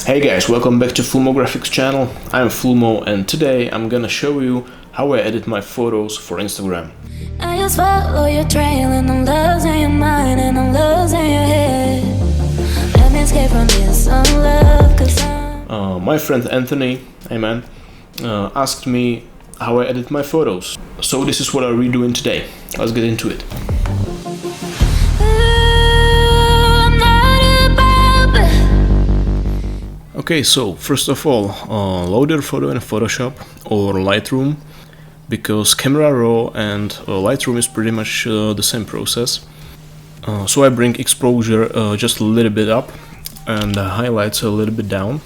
Hey guys, welcome back to Fulmo Graphics channel. I'm Fulmo and today I'm gonna show you how I edit my photos for Instagram. I just follow your trail and I'm losing your mind and I'm losing your head. Let me escape from this love, cause My friend Anthony, hey man, asked me how I edit my photos. So this is what I'll be doing today. Let's get into it. Okay, so first of all, load your photo in Photoshop or Lightroom, because Camera Raw and Lightroom is pretty much the same process. So I bring exposure just a little bit up and highlights a little bit down.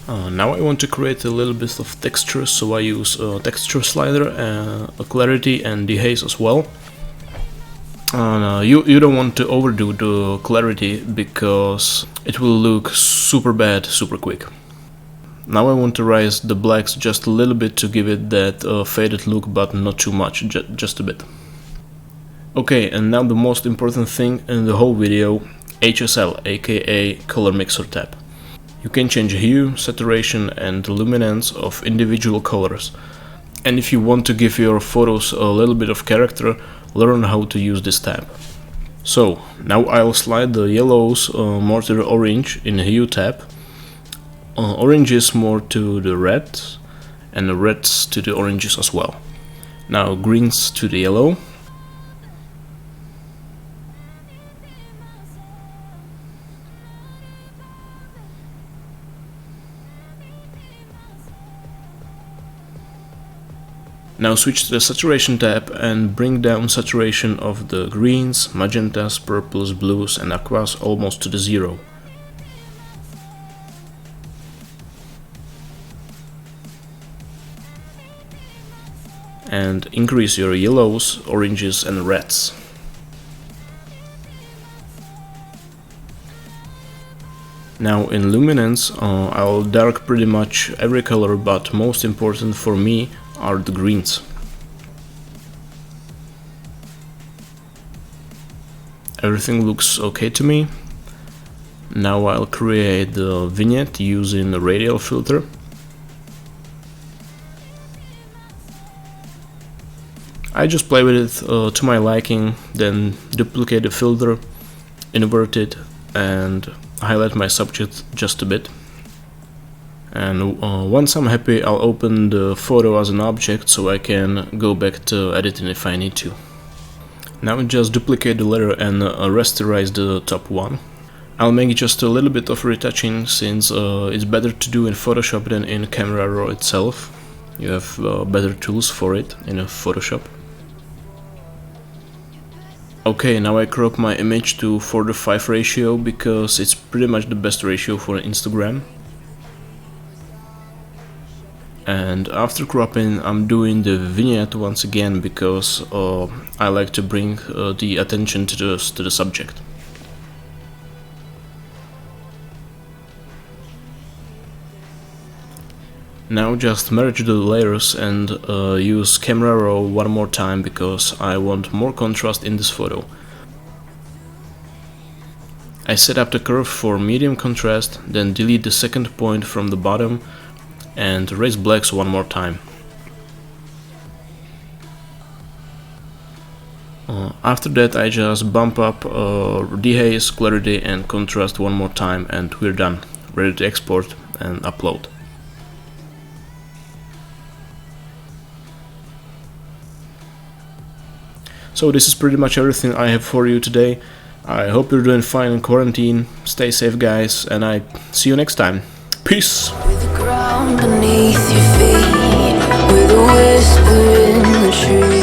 Now I want to create a little bit of texture, so I use texture slider, clarity and dehaze as well. You don't want to overdo the clarity because it will look super bad super quick. Now I want to raise the blacks just a little bit to give it that faded look, but not too much, just a bit. Okay, and now the most important thing in the whole video, HSL, aka Color Mixer tab. You can change hue, saturation and luminance of individual colors. And if you want to give your photos a little bit of character, learn how to use this tab. So now I'll slide the yellows more to the orange in the hue tab. Oranges more to the reds and the reds to the oranges as well. Now greens to the yellow. Now switch to the saturation tab and bring down saturation of the greens, magentas, purples, blues and aquas almost to the zero. And increase your yellows, oranges and reds. Now in luminance I'll dark pretty much every color, but most important for me are the greens. Everything looks okay to me. Now I'll create the vignette using the radial filter. I just play with it to my liking, then duplicate the filter, invert it and highlight my subject just a bit. And once I'm happy, I'll open the photo as an object so I can go back to editing if I need to. Now just duplicate the layer and rasterize the top one. I'll make just a little bit of retouching, since it's better to do in Photoshop than in Camera Raw itself. You have better tools for it in Photoshop. Okay, now I crop my image to 4:5 ratio because it's pretty much the best ratio for Instagram. And after cropping, I'm doing the vignette once again because I like to bring the attention to the subject. Now just merge the layers and use Camera Raw one more time because I want more contrast in this photo. I set up the curve for medium contrast, then delete the second point from the bottom and raise blacks one more time. After that I just bump up dehaze, clarity and contrast one more time and we're done, ready to export and upload. So this is pretty much everything I have for you today. I hope you're doing fine in quarantine, stay safe guys, and I see you next time. Peace! with the ground beneath your feet, with a whisper in the trees.